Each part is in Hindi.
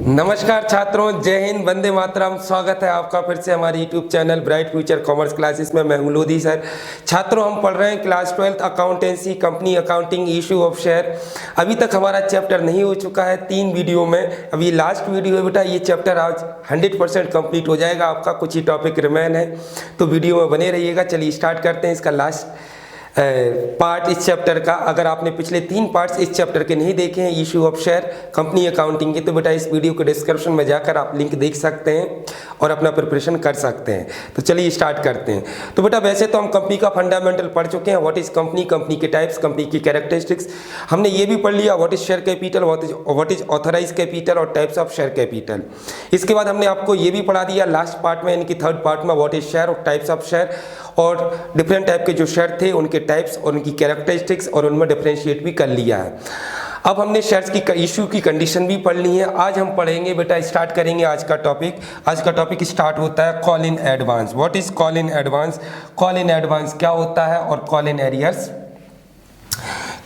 नमस्कार छात्रों, जय हिंद, वंदे मातरम। स्वागत है आपका फिर से हमारे YouTube channel bright future commerce classes में। मैं हूं लोधी सर। छात्रों, हम पढ़ रहे हैं class 12 accountancy, company accounting, issue of share. अभी तक हमारा चैप्टर नहीं हो चुका है 3 वीडियो में। अभी लास्ट वीडियो है बेटा, ये चैप्टर आज 100% कंप्लीट हो जाएगा आपका। कुछ ही टॉपिक रिमेन है, तो वीडियो में बने रहिएगा। चलिए स्टार्ट करते हैं इसका लास्ट पार्ट इस चैप्टर का। अगर आपने पिछले 3 पार्ट्स इस चैप्टर के नहीं देखे हैं, issue of share, company accounting के, तो बेटा इस वीडियो के डिस्क्रिप्शन में जाकर आप लिंक देख सकते हैं और अपना प्रिपरेशन कर सकते हैं। तो चलिए स्टार्ट करते हैं। तो बेटा वैसे तो हम कंपनी का फंडामेंटल पढ़ चुके हैं। व्हाट इज कंपनी, कंपनी के टाइप्स, कंपनी की कैरेक्टरिस्टिक्स। हमने ये भी पढ़ लिया what is share capital, what is authorise capital और टाइप्स ऑफ शेयर कैपिटल। इसके बाद हमने आपको ये भी पढ़ा दिया लास्ट पार्ट में, यानी कि थर्ड पार्ट में, व्हाट इज शेयर और टाइप्स ऑफ शेयर, और डिफरेंट टाइप के जो शेयर थे उनके टाइप्स और उनकी कैरेक्टरिस्टिक्स, और उनमें डिफरेंशिएट भी कर लिया है। अब हमने शेयर्स की इशू की कंडीशन भी पढ़ ली है। आज हम पढ़ेंगे बेटा, स्टार्ट करेंगे आज का टॉपिक। आज का टॉपिक स्टार्ट होता है call in advance. What is call in advance, call in advance क्या होता है और कॉल इन एरियर्स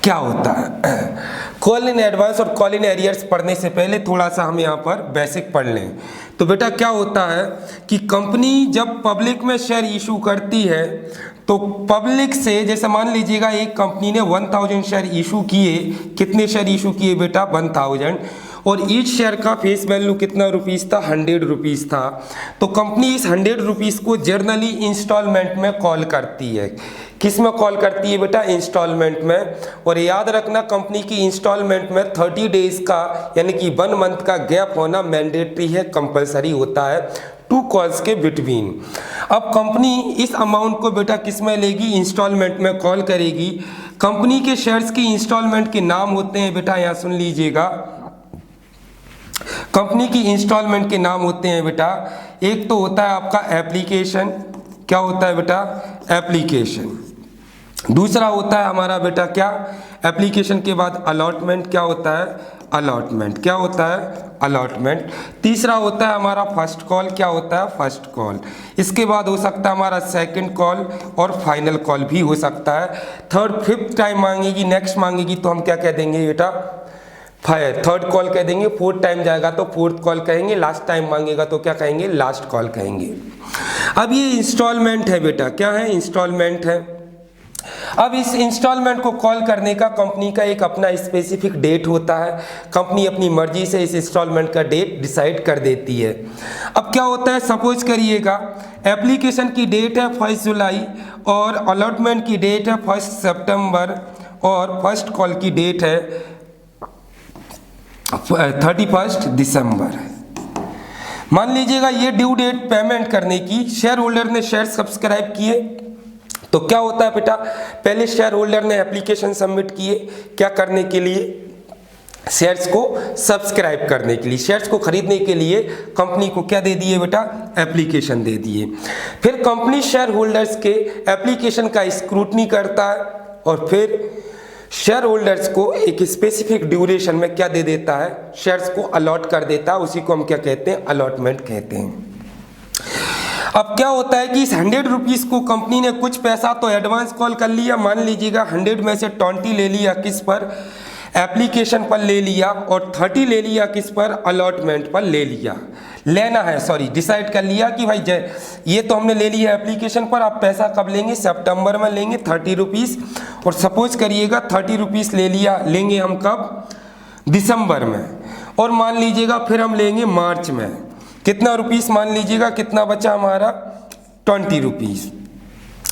क्या होता है। कॉल इन एडवांस और कॉल इन एरियर्स पढ़ने से पहले थोड़ा सा हम यहाँ पर बेसिक पढ़ लें। तो बेटा क्या होता है कि कंपनी जब पब्लिक में शेयर इशू करती है तो पब्लिक से, जैसे मान लीजिएगा एक कंपनी ने 1000 शेयर इशू किए। कितने शेयर इशू किए बेटा? 1000। और ईच शेयर का फेस वैल्यू कितना रुपीस था? 100 रुपीस था। तो कंपनी इस 100 रुपीस को जर्नली इंस्टॉलमेंट में कॉल करती है। किस में कॉल करती है बेटा? इंस्टॉलमेंट में। और याद रखना, कंपनी की इंस्टॉलमेंट में 30 डेज का यानी कि 1 मंथ का गैप होना मैंडेटरी है, कंपलसरी होता है 2 कॉल्स के बिटवीन। अब कंपनी इस अमाउंट को बेटा किस में लेगी? इंस्टॉलमेंट में कॉल करेगी। कंपनी के शेयर्स की इंस्टॉलमेंट के नाम होते हैं बेटा, यहाँ सुन लीजिएगा। कंपनी की इंस्टॉलमेंट के नाम होते हैं बेटा, एक तो होता है आपका एप्लीकेशन। क्या होता है बेटा? एप्लीकेशन। दूसरा होता है हमारा बेटा क्या? एप्लीकेशन के बाद अलॉटमेंट। क्या होता है? अलॉटमेंट। क्या होता है? अलॉटमेंट। तीसरा होता है हमारा फर्स्ट कॉल। क्या होता है? First call. इसके बाद हो सकता है हमारा सेकंड कॉल और फाइनल कॉल भी हो सकता है। थर्ड, फिफ्थ टाइम मांगेगी, नेक्स्ट मांगेगी तो हम क्या कह देंगे बेटा? थर्ड कॉल कह देंगे। फोर्थ टाइम जाएगा तो फोर्थ कॉल कहेंगे। लास्ट टाइम मांगेगा तो क्या कहेंगे? लास्ट कॉल कहेंगे। अब ये इंस्टॉलमेंट है बेटा। क्या है? इंस्टॉलमेंट है। अब इस इंस्टॉलमेंट को कॉल करने का कंपनी का एक अपना स्पेसिफिक डेट होता है। कंपनी अपनी मर्जी से इस इंस्टॉलमेंट का डेट डिसाइड कर देती है। अब क्या होता है, सपोज करिएगा एप्लीकेशन की डेट है 1 जुलाई और अलॉटमेंट की डेट है 1 सितंबर और फर्स्ट कॉल की डेट है 31 दिसंबर। मान लीजिएगा ये ड्यू डेट पेमेंट करने की, शेयर होल्डर ने शेयर सब्सक्राइब किए। तो क्या होता है बेटा, पहले शेयर होल्डर ने एप्लीकेशन सबमिट किए। क्या करने के लिए? शेयर्स को सब्सक्राइब करने के लिए, शेयर्स को खरीदने के लिए कंपनी को क्या दे दिए बेटा? एप्लीकेशन दे दिए। फिर कंपनी शेयर होल्डर्स के एप्लीकेशन का स्क्रूटनी करता है और फिर शेयर होल्डर्स को एक स्पेसिफिक ड्यूरेशन में क्या दे देता है? शेयर्स को अलॉट कर देता है। उसी को हम क्या कहते हैं? अलॉटमेंट कहते हैं। अब क्या होता है कि इस 100 रुपीस को कंपनी ने कुछ पैसा तो एडवांस कॉल कर लिया। मान लीजिएगा 100 में से 20 ले लिया किस पर? एप्लीकेशन पर ले लिया, और 30 ले लिया किस पर? अलॉटमेंट पर ले लिया। लेना है, सॉरी, डिसाइड कर लिया कि भाई ये तो हमने ले लिया एप्लीकेशन पर, आप पैसा कब लेंगे? सितंबर में लेंगे 30 रुपीस। और सपोज करिएगा 30 रुपीस ले लिया, लेंगे हम कब? दिसंबर में। और मान लीजिएगा फिर हम लेंगे मार्च में। कितना रुपीस? मान लीजिएगा कितना बचा हमारा? 20 रुपीस।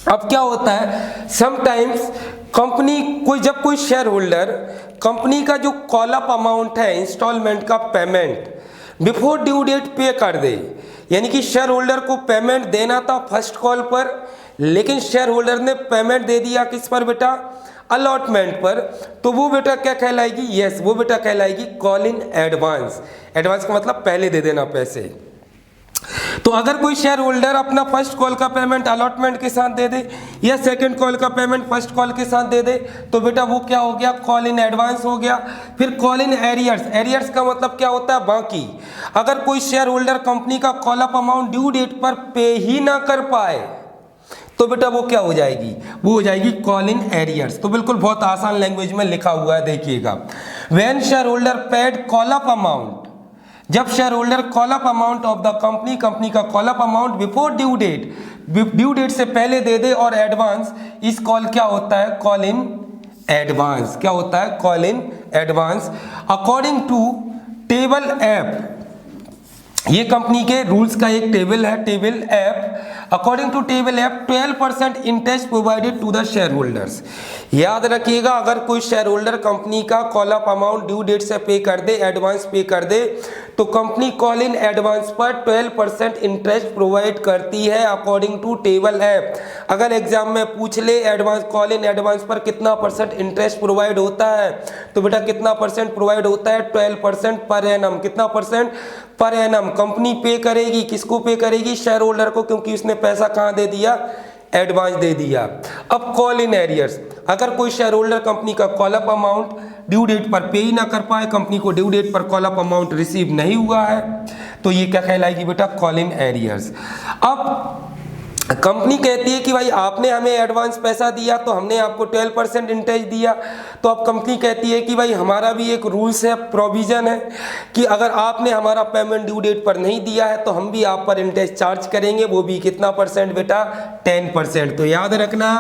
अब क्या होता है, समटाइम्स कंपनी जब कोई शेयर होल्डर कंपनी का जो कॉल अप अमाउंट है इंस्टॉलमेंट का पेमेंट बिफोर ड्यू डेट पे कर दे, यानी कि शेयर होल्डर को पेमेंट देना था फर्स्ट कॉल पर, लेकिन शेयर होल्डर ने पेमेंट दे दिया किस पर बेटा? अलॉटमेंट पर। तो वो बेटा क्या कहलाएगी? यस, वो बेटा कहलाएगी कॉल इन एडवांस। एडवांस का मतलब पहले दे देना पैसे। तो अगर कोई शेयर होल्डर अपना फर्स्ट कॉल का पेमेंट अलॉटमेंट के साथ दे दे या सेकंड कॉल का पेमेंट फर्स्ट कॉल के साथ दे दे, तो बेटा वो क्या हो गया? कॉल इन एडवांस हो गया। फिर कॉल इन एरियर्स। एरियर्स का मतलब क्या होता है? बाकी। अगर कोई शेयर होल्डर कंपनी का call up amount due date पर पे ही ना कर पाए तो बेटा वो क्या हो जाएगी? वो हो जाएगी कॉल इन एरियर्स। तो बिल्कुल बहुत आसान लैंग्वेज में लिखा हुआ है, देखिएगा। When share holder paid call up amount जब share holder call up amount of the company, company का call up amount before due date, due date से पहले दे दे और एडवांस, इस कॉल क्या होता है, कॉल इन एडवांस। क्या होता है, call in advance. According to table A, ये कंपनी के रूल्स का एक टेबल है, table A. According to table A 12% interest provided to the share holders. याद रखिएगा, अगर कोई शेयर होल्डर कंपनी का call up amount due date से पे कर दे, एडवांस पे कर दे, तो कंपनी कॉल इन एडवांस पर 12% इंटरेस्ट प्रोवाइड करती है अकॉर्डिंग टू टेबल ऐप। अगर एग्जाम में पूछ ले एडवांस, कॉल इन एडवांस पर कितना परसेंट इंटरेस्ट प्रोवाइड होता है, तो बेटा कितना परसेंट प्रोवाइड होता है, 12% पर एनम। कितना परसेंट, पर एनम। कंपनी पे करेगी, किसको पे करेगी, शेयर होल्डर को, क्योंकि उसने पैसा कहाँ दे दिया, एडवांस दे दिया। अब कॉल इन एरियर्स, अगर कोई शेयर होल्डर कंपनी का call up amount due date पर पे ही ना कर पाए, कंपनी को ड्यू डेट पर कॉल अप अमाउंट रिसीव नहीं हुआ है, तो ये क्या कहलाएगी बेटा, कॉल इन एरियर्स। अब कंपनी कहती है कि भाई आपने हमें एडवांस पैसा दिया तो हमने आपको 12% इंटरेस्ट दिया, तो अब कंपनी कहती है कि भाई हमारा भी एक रूल्स है, प्रोविजन है कि अगर आपने हमारा पेमेंट ड्यू डेट पर नहीं दिया है तो हम भी आप पर इंटरेस्ट चार्ज करेंगे, वो भी कितना परसेंट बेटा, 10%। तो याद रखना,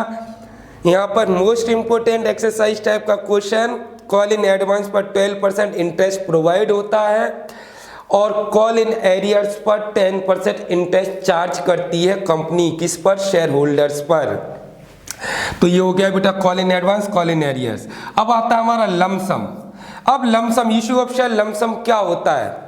यहाँ पर मोस्ट इंपोर्टेंट एक्सरसाइज टाइप का क्वेश्चन, कॉल इन एडवांस पर 12% इंटरेस्ट प्रोवाइड होता है और कॉल इन एरियर्स पर 10% इंटरेस्ट चार्ज करती है कंपनी, किस पर, शेयर होल्डर्स पर। तो ये हो गया बेटा call in advance, call in arrears. अब आता है हमारा लमसम। अब lump sum, issue of share lump sum क्या होता है,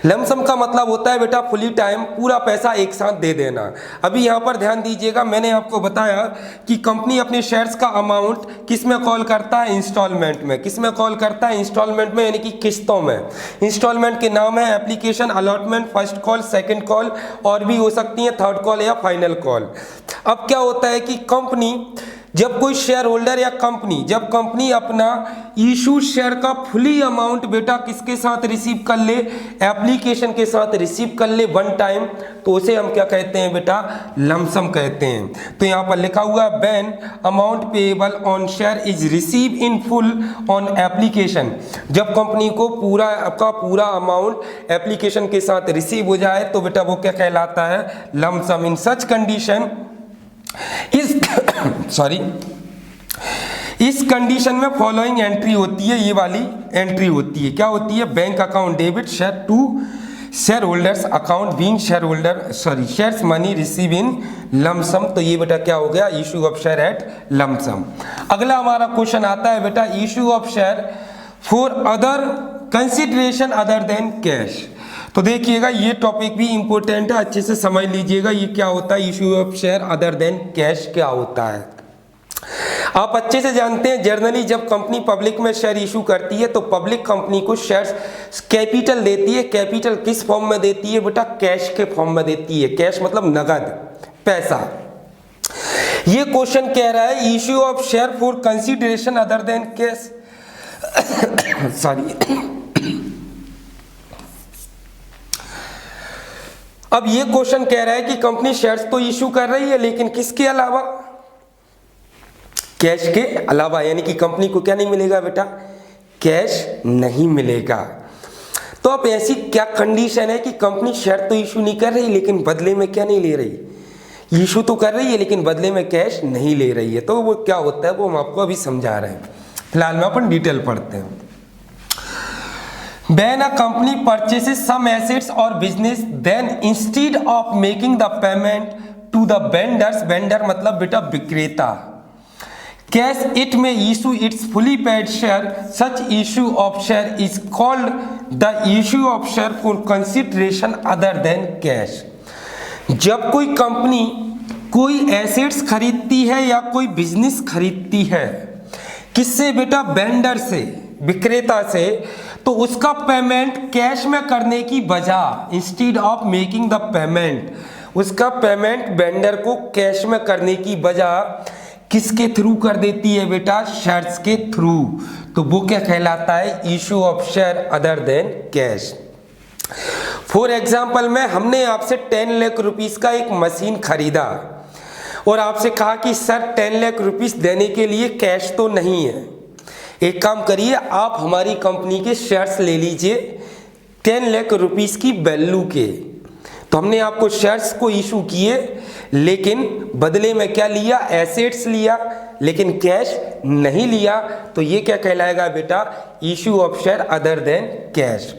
लमसम का मतलब होता है बेटा फुली टाइम, पूरा पैसा एक साथ दे देना। अभी यहाँ पर ध्यान दीजिएगा, मैंने आपको बताया कि कंपनी अपने शेयर्स का अमाउंट किस में कॉल करता है, इंस्टॉलमेंट में। किस में कॉल करता है, इंस्टॉलमेंट में, यानी कि किस्तों में। इंस्टॉलमेंट के नाम है application, allotment, first call, second call, और भी हो सकती है थर्ड कॉल या फाइनल कॉल। अब क्या होता है कि कंपनी, जब कोई शेयर होल्डर या कंपनी, जब कंपनी अपना इशू शेयर का फुली अमाउंट बेटा किसके साथ रिसीव कर ले, एप्लीकेशन के साथ रिसीव कर ले वन टाइम, तो उसे हम क्या कहते हैं बेटा, लमसम कहते हैं। तो यहाँ पर लिखा हुआ है when amount payable on share is receive in full on application, जब कंपनी को पूरा का पूरा अमाउंट एप्लीकेशन के साथ रिसीव हो जाए तो बेटा वो क्या कहलाता है, लमसम। इन सच कंडीशन इस कंडीशन में फॉलोइंग एंट्री होती है, ये वाली एंट्री होती है। क्या होती है, bank account debit share to share holders account being share holder shares money receive in lump sum. तो ये बेटा क्या हो गया, issue of share at lump sum. अगला हमारा क्वेश्चन आता है बेटा, issue of share for other consideration other than cash. तो देखिएगा ये टॉपिक भी इंपॉर्टेंट है, अच्छे से समझ लीजिएगा ये क्या होता है, issue of share other than cash क्या होता है। आप अच्छे से जानते हैं, जनरली जब कंपनी पब्लिक में शेयर इशू करती है तो पब्लिक कंपनी को शेयर्स कैपिटल देती है। कैपिटल किस फॉर्म में देती है बेटा, कैश के फॉर्म में देती है। कैश मतलब नगद पैसा। ये क्वेश्चन कह रहा है issue of share for consideration other than cash sorry. अब ये क्वेश्चन कह रहा है कि कंपनी शेयर्स तो इशू कर रही है लेकिन किसके अलावा, कैश के अलावा, यानी कि कंपनी को क्या नहीं मिलेगा बेटा, कैश नहीं मिलेगा। तो अब ऐसी क्या कंडीशन है कि कंपनी शेयर तो इशू नहीं कर रही लेकिन बदले में क्या नहीं ले रही, इशू तो कर रही है लेकिन बदले में कैश नहीं ले रही है। तो वो क्या होता है वो हम आपको अभी समझा रहे हैं, फिलहाल में अपन डिटेल पढ़ते हैं। When a company purchases some assets or business, then instead of making the payment to the vendors, vendor मतलब बेटा विक्रेता, cash it may issue its fully paid share. Such issue of share is called the issue of share for consideration other than cash. जब कोई कंपनी कोई एसेट्स खरीदती है या कोई बिजनेस खरीदती है, किससे बेटा, वेंडर से, विक्रेता से, तो उसका पेमेंट कैश में करने की बजाय, instead of making the payment, उसका पेमेंट वेंडर को कैश में करने की बजाय किसके थ्रू कर देती है बेटा, शेयर्स के थ्रू। तो वो क्या कहलाता है, issue of share other than cash. For example में हमने आपसे 10 लाख रुपीस का एक मशीन खरीदा और आपसे कहा कि सर 10 लाख रुपीस देने के लिए कैश तो नहीं है, एक काम करिए आप हमारी कंपनी के शेयर्स ले लीजिए 10 लाख रुपीस की वैल्यू के। तो हमने आपको शेयर्स को इशू किए, लेकिन बदले में क्या लिया, एसेट्स लिया, लेकिन कैश नहीं लिया। तो ये क्या कहलाएगा बेटा, issue of share other than cash.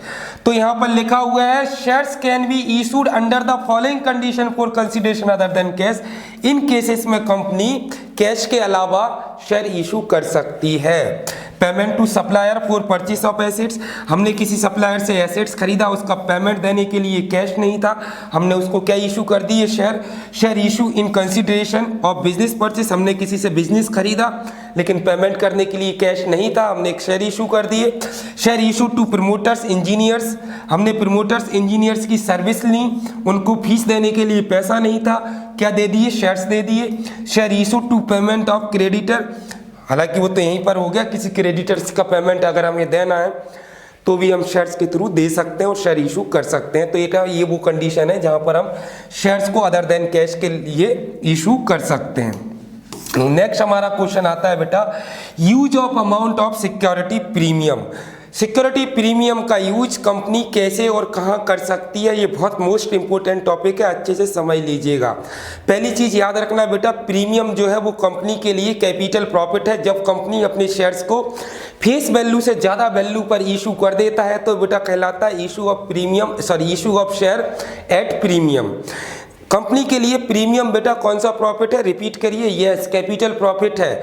तो यहां पर लिखा हुआ है shares can be issued under the following condition for consideration other than cash. In cases में कंपनी कैश के अलावा शेयर इशू कर सकती है। Payment to supplier for purchase of assets, हमने किसी सप्लायर से एसेट्स खरीदा, उसका पेमेंट देने के लिए कैश नहीं था, हमने उसको क्या इशू कर दिए, share. Share issue in consideration of business purchase, हमने किसी से बिजनेस खरीदा लेकिन पेमेंट करने के लिए कैश नहीं था, हमने एक शेयर इशू कर दिए। Share issue to promoters engineers, हमने प्रमोटर्स इंजीनियर्स की सर्विस ली, उनको फीस देने के लिए पैसा नहीं था, क्या दे दिए, शेयर्स दे दिए। Share issue to payment of creditor, हालांकि वो तो यहीं पर हो गया, किसी क्रेडिटर्स का पेमेंट अगर हमें देना है तो भी हम शेयर्स के थ्रू दे सकते हैं और शेयर इशू कर सकते हैं। तो ये वो कंडीशन है जहां पर हम शेयर्स को अदर देन कैश के लिए इशू कर सकते हैं। नेक्स्ट हमारा क्वेश्चन आता है बेटा, use of amount of security premium. Security premium का यूज कंपनी कैसे और कहां कर सकती है, ये बहुत मोस्ट इंपोर्टेंट टॉपिक है, अच्छे से समझ लीजिएगा। पहली चीज याद रखना बेटा, प्रीमियम जो है वो कंपनी के लिए कैपिटल प्रॉफिट है। जब कंपनी अपने शेयर्स को फेस वैल्यू से ज्यादा वैल्यू पर इशू कर देता है तो बेटा कहलाता है issue of premium, sorry issue of share at premium. Company के लिए प्रीमियम बेटा कौन सा प्रॉफिट है, रिपीट करिए, यस कैपिटल प्रॉफिट है।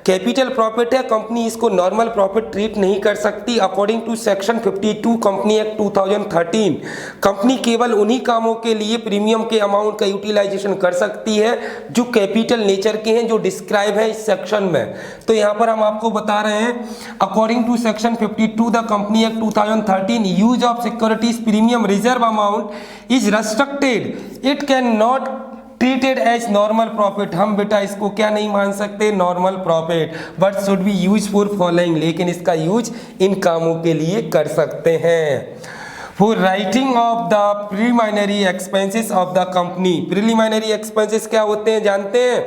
कैपिटल प्रॉफिट है, कंपनी इसको नॉर्मल प्रॉफिट ट्रीट नहीं कर सकती। According to section 52 company act 2013 company केवल उन्हीं कामों के लिए प्रीमियम के अमाउंट का यूटिलाइजेशन कर सकती है जो कैपिटल नेचर के हैं, जो डिस्क्राइब है इस सेक्शन में। तो यहाँ पर हम आपको बता रहे हैं according to section 52 the company act 2013 use of securities premium reserve amount is restricted, it can not treated as normal profit. हम बेटा इसको क्या नहीं मान सकते, normal profit, but should be use for following, लेकिन इसका यूज इन कामों के लिए कर सकते हैं। For writing of the preliminary expenses of the company. Preliminary expenses क्या होते हैं जानते हैं,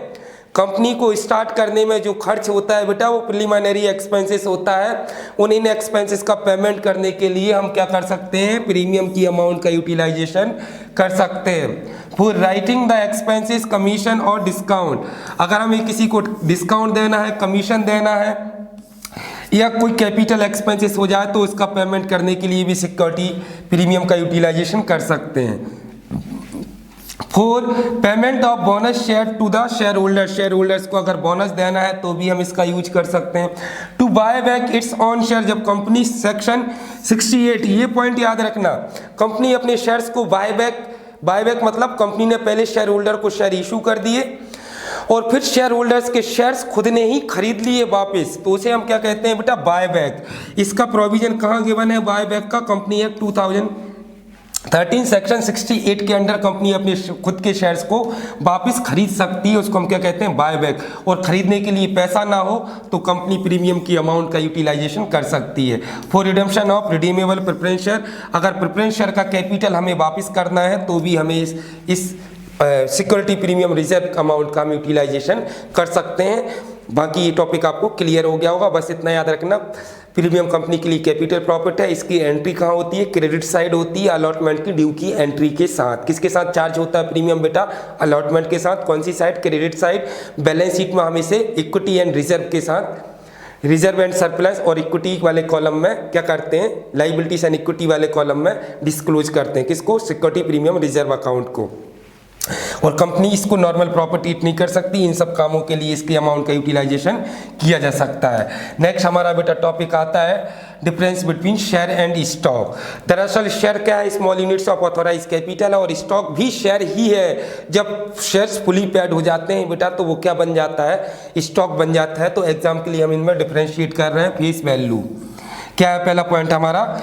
कंपनी को स्टार्ट करने में जो खर्च होता है बेटा वो प्रीलिमिनरी एक्सपेंसेस होता है। उन इन एक्सपेंसेस का पेमेंट करने के लिए हम क्या कर सकते हैं, प्रीमियम की अमाउंट का यूटिलाइजेशन कर सकते हैं। For writing the expenses commission और डिस्काउंट, अगर हमें किसी को डिस्काउंट देना है, कमीशन देना है या कोई कैपिटल एक्सपेंसेस हो जाए तो उसका पेमेंट करने के लिए भी सिक्योरिटी प्रीमियम का यूटिलाइजेशन कर सकते हैं। For payment of bonus share to the share holder, share holders को अगर बोनस देना है तो भी हम इसका यूज कर सकते हैं। To buy back its own share, जब कंपनी सेक्शन 68, ये पॉइंट याद रखना, कंपनी अपने शेयर्स को बाय बैक मतलब कंपनी ने पहले शेयर होल्डर को शेयर इशू कर दिए और फिर शेयर होल्डर्स के शेयर्स खुद ने ही खरीद लिए वापस, तो उसे हम क्या कहते हैं बेटा, बाय बैक। इसका प्रोविजन कहाँ गिवन है बाय बैक का, कंपनी एक्ट 2013 सेक्शन 68 के अंडर कंपनी अपने खुद के शेयर्स को वापस खरीद सकती है, उसको हम क्या कहते हैं, बाय बैक। और खरीदने के लिए पैसा ना हो तो कंपनी प्रीमियम की अमाउंट का यूटिलाइजेशन कर सकती है। For redemption of redeemable preference share, अगर प्रेफरेंस शेयर का कैपिटल हमें वापस करना है तो भी हमें इस सिक्योरिटी प्रीमियम रिजर्व अमाउंट का हम यूटिलाइजेशन कर सकते हैं। बाकी ये टॉपिक आपको क्लियर हो गया होगा, बस इतना याद रखना, प्रीमियम कंपनी के लिए कैपिटल प्रॉफिट है, इसकी एंट्री कहाँ होती है, क्रेडिट साइड होती है, अलॉटमेंट की ड्यू की एंट्री के साथ। किसके साथ चार्ज होता है प्रीमियम बेटा, अलॉटमेंट के साथ। कौन सी side, credit side. Balance sheet में हम इसे इक्विटी एंड रिजर्व के साथ, रिजर्व एंड सरप्लस और इक्विटी वाले कॉलम में क्या करते हैं, लाइबिलिटीज एंड इक्विटी वाले कॉलम में डिस्क्लोज करते हैं, किसको, सिक्योरिटी प्रीमियम रिजर्व अकाउंट को। और कंपनी इसको नॉर्मल प्रॉपर्टी ट्रीट नहीं कर सकती, इन सब कामों के लिए इसके अमाउंट का यूटिलाइजेशन किया जा सकता है। नेक्स्ट हमारा बेटा टॉपिक आता है difference between share and stock. दरअसल शेयर क्या है, small units of authorise capital है, और स्टॉक भी शेयर ही है। जब शेयर्स फुली पेड हो जाते हैं बेटा तो वो क्या बन जाता है, स्टॉक बन जाता है। तो एग्जाम के लिए हम इनमें डिफरेंशिएट कर रहे हैं। फेस वैल्यू क्या है, पहला पॉइंट हमारा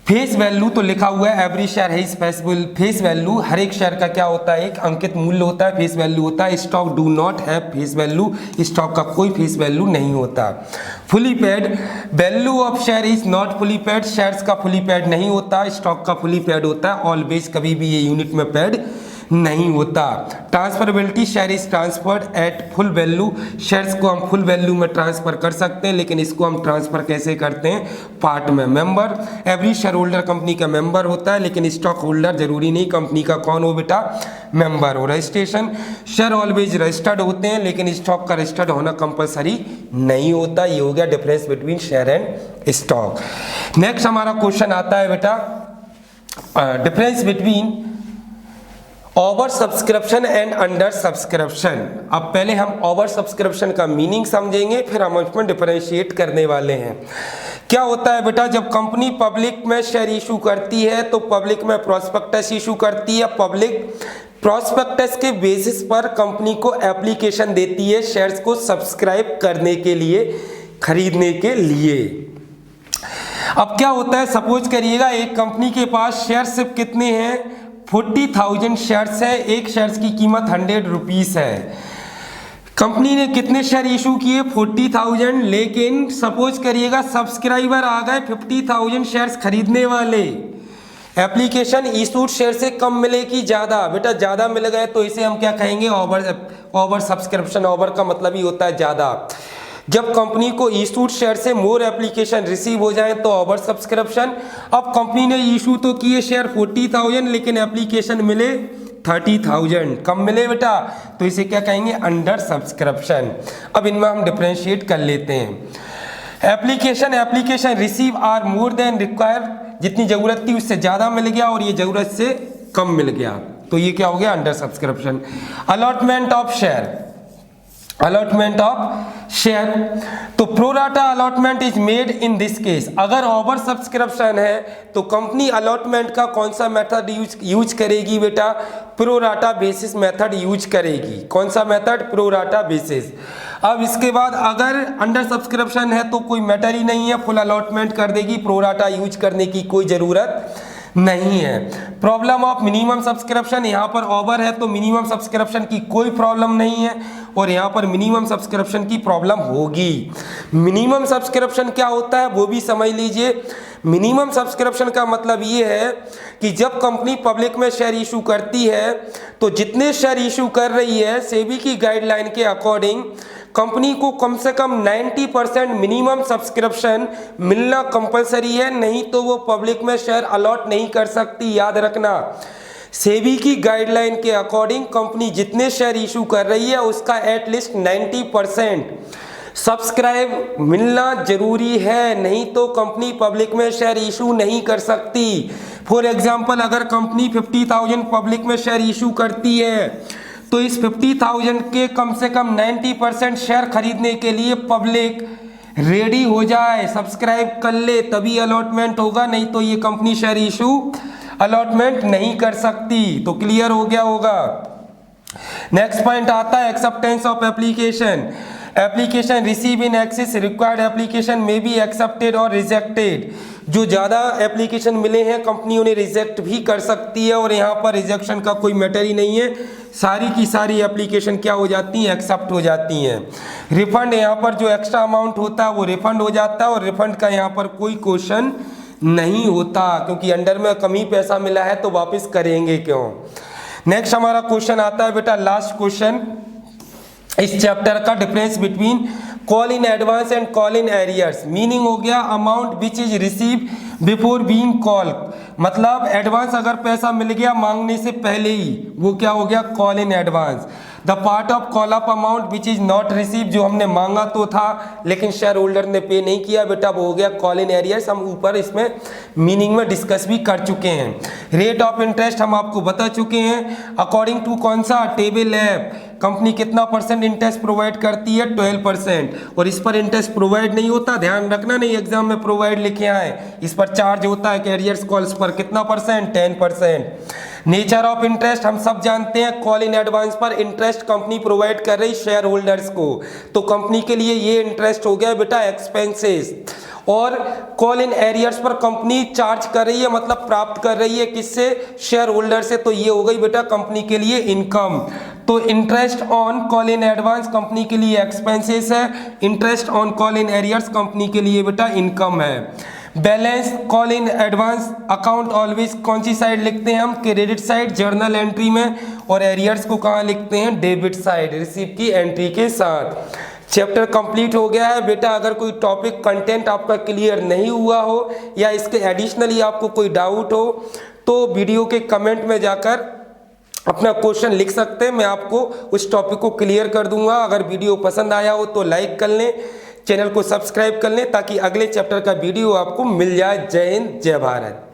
फेस वैल्यू, तो लिखा हुआ है every share has face value, हर एक शेयर का क्या होता है, एक अंकित मूल्य होता है, फेस वैल्यू होता है। Stock do not have face value, stock का कोई फेस वैल्यू नहीं होता। Fully paid, value of share is not fully paid, shares का फुली पेड नहीं होता, स्टॉक का फुली पेड होता है। ऑलवेज, कभी भी ये यूनिट में पेड नहीं होता। Transferability, share is transferred at full value, shares को हम फुल वैल्यू में ट्रांसफर कर सकते हैं, लेकिन इसको हम ट्रांसफर कैसे करते हैं, पार्ट में। Member, every share holder company का मेंबर होता है, लेकिन स्टॉक होल्डर जरूरी नहीं कंपनी का कौन हो बेटा, मेंबर हो। रजिस्ट्रेशन, शेयर ऑलवेज रजिस्टर्ड होते हैं, लेकिन स्टॉक का रजिस्टर्ड होना कंपलसरी नहीं होता। ये हो गया difference between share and stock. Next हमारा क्वेश्चन आता है बेटा difference between over subscription and under subscription. अब पहले हम ओवर सब्सक्रिप्शन का मीनिंग समझेंगे, फिर हम उसमें डिफरेंशिएट करने वाले हैं। क्या होता है बेटा, जब कंपनी पब्लिक में शेयर इशू करती है तो पब्लिक में प्रोस्पेक्टस इशू करती है। पब्लिक प्रोस्पेक्टस के बेसिस पर कंपनी को एप्लीकेशन देती है शेयर्स को सब्सक्राइब करने के लिए, खरीदने के लिए। अब क्या होता है, सपोज करिएगा एक कंपनी के पास शेयर सिर्फ कितने हैं, 40,000 शेयर्स है, एक शेयर्स की कीमत 100 रुपीस है। कंपनी ने कितने शेयर इशू किए, 40,000, लेकिन सपोज करिएगा सब्सक्राइबर आ गए 50,000 शेयर्स खरीदने वाले। एप्लीकेशन इशूड शेयर से कम मिले कि ज़्यादा, बेटा ज़्यादा मिल गए तो इसे हम क्या कहेंगे, ओवर सब्सक्रिप्शन। ओवर का मतलब ही होता है ज़्यादा। जब कंपनी को इशूड शेयर से मोर एप्लीकेशन रिसीव हो जाए तो ओवर सब्सक्रिप्शन। अब कंपनी ने इशू तो किए शेयर 40,000, लेकिन एप्लीकेशन मिले 30,000, कम मिले बेटा, तो इसे क्या कहेंगे, अंडर सब्सक्रिप्शन। अब इनमें हम डिफरेंशिएट कर लेते हैं। Application receive are more than require, जितनी जरूरत थी उससे ज़्यादा मिल गया और ये जरूरत से कम मिल गया, तो ये क्या हो गया, under subscription. Allotment of share, allotment of share, तो pro rata allotment is made in this case. अगर ओवर सब्सक्रिप्शन है तो कंपनी अलॉटमेंट का कौन सा मेथड यूज करेगी बेटा, प्रोराटा बेसिस मेथड यूज करेगी। कौन सा मेथड, प्रोराटा बेसिस। अब इसके बाद अगर अंडर सब्सक्रिप्शन है तो कोई मैटर ही नहीं है, फुल अलॉटमेंट कर देगी, प्रोराटा यूज करने की कोई ज़रूरत नहीं है। प्रॉब्लम ऑफ मिनिमम सब्सक्रिप्शन, यहाँ पर ओवर है तो मिनिमम सब्सक्रिप्शन की कोई प्रॉब्लम नहीं है, और यहाँ पर मिनिमम सब्सक्रिप्शन की प्रॉब्लम होगी। मिनिमम सब्सक्रिप्शन क्या होता है वो भी समझ लीजिए। मिनिमम सब्सक्रिप्शन का मतलब ये है कि जब कंपनी पब्लिक में शेयर इशू करती है तो जितने शेयर इशू कर रही है, सेबी की गाइडलाइन के अकॉर्डिंग कंपनी को कम से कम 90% मिनिमम सब्सक्रिप्शन मिलना कंपलसरी है, नहीं तो वो पब्लिक में शेयर अलॉट नहीं कर सकती। याद रखना, सेबी की गाइडलाइन के अकॉर्डिंग कंपनी जितने शेयर इशू कर रही है उसका एटलीस्ट 90% सब्सक्राइब मिलना जरूरी है, नहीं तो कंपनी पब्लिक में शेयर इशू नहीं कर सकती। फॉर एग्जांपल, अगर कंपनी 50,000 पब्लिक में शेयर इशू करती है तो इस 50,000 के कम से कम 90% शेयर खरीदने के लिए पब्लिक रेडी हो जाए, सब्सक्राइब कर ले, तभी अलॉटमेंट होगा, नहीं तो ये कंपनी शेयर इशू अलॉटमेंट नहीं कर सकती। तो क्लियर हो गया होगा। नेक्स्ट पॉइंट आता है acceptance of application. Application receive in excess required application में बी एक्सेप्टेड और रिजेक्टेड। जो ज़्यादा एप्लीकेशन मिले हैं कंपनी उन्हें रिजेक्ट भी कर सकती है, और यहाँ पर रिजेक्शन का कोई मैटर ही नहीं है, सारी की सारी एप्लीकेशन क्या हो जाती हैं, एक्सेप्ट हो जाती हैं। रिफंड, यहाँ पर जो एक्स्ट्रा अमाउंट होता है वो रिफंड हो जाता है, और रिफंड का यहाँ पर कोई क्वेश्चन नहीं होता, क्योंकि अंडर में कम ही पैसा मिला है तो वापस करेंगे क्यों। नेक्स्ट हमारा क्वेश्चन आता है बेटा, लास्ट क्वेश्चन इस चैप्टर का, difference between call in advance and call in arrears. Meaning हो गया amount which is receive before being call, मतलब एडवांस अगर पैसा मिल गया मांगने से पहले ही, वो क्या हो गया, call in advance. The part of call up amount which is not receive, जो हमने मांगा तो था लेकिन शेयर होल्डर ने पे नहीं किया बेटा, वो हो गया कॉल इन एरियर्स। हम ऊपर इसमें मीनिंग में डिस्कस भी कर चुके हैं। रेट ऑफ इंटरेस्ट हम आपको बता चुके हैं, अकॉर्डिंग टू कौन सा, टेबल ऐप। कंपनी कितना परसेंट इंटरेस्ट प्रोवाइड करती है, 12%, और इस पर इंटरेस्ट प्रोवाइड नहीं होता, ध्यान रखना, नहीं एग्जाम में प्रोवाइड लिखे आए, इस पर चार्ज होता है कैरियर्स कॉल्स पर कितना परसेंट, 10%। नेचर ऑफ इंटरेस्ट हम सब जानते हैं, कॉल इन एडवांस पर इंटरेस्ट कंपनी प्रोवाइड कर रही शेयर होल्डर्स को, तो कंपनी के लिए ये इंटरेस्ट हो गया बेटा एक्सपेंसेस। और कॉल इन एरियर्स पर कंपनी चार्ज कर रही है, मतलब प्राप्त कर रही है किससे, शेयर होल्डर से, तो ये हो गई बेटा कंपनी के लिए इनकम। तो interest on call in advance company के लिए एक्सपेंसेस है, interest on call in arrears company के लिए बेटा इनकम है। Balance call in advance account always कौन सी साइड लिखते हैं हम, क्रेडिट साइड जर्नल एंट्री में, और एरियर्स को कहाँ लिखते हैं, डेबिट साइड रिसीव की एंट्री के साथ। चैप्टर कंप्लीट हो गया है बेटा। अगर कोई टॉपिक कंटेंट आपका क्लियर नहीं हुआ हो या इसके एडिशनली आपको कोई डाउट हो तो वीडियो के कमेंट में जाकर अपना क्वेश्चन लिख सकते हैं, मैं आपको उस टॉपिक को क्लियर कर दूंगा। अगर वीडियो पसंद आया हो तो लाइक कर लें, चैनल को सब्सक्राइब कर लें ताकि अगले चैप्टर का वीडियो आपको मिल जाए। जय हिंद, जय भारत।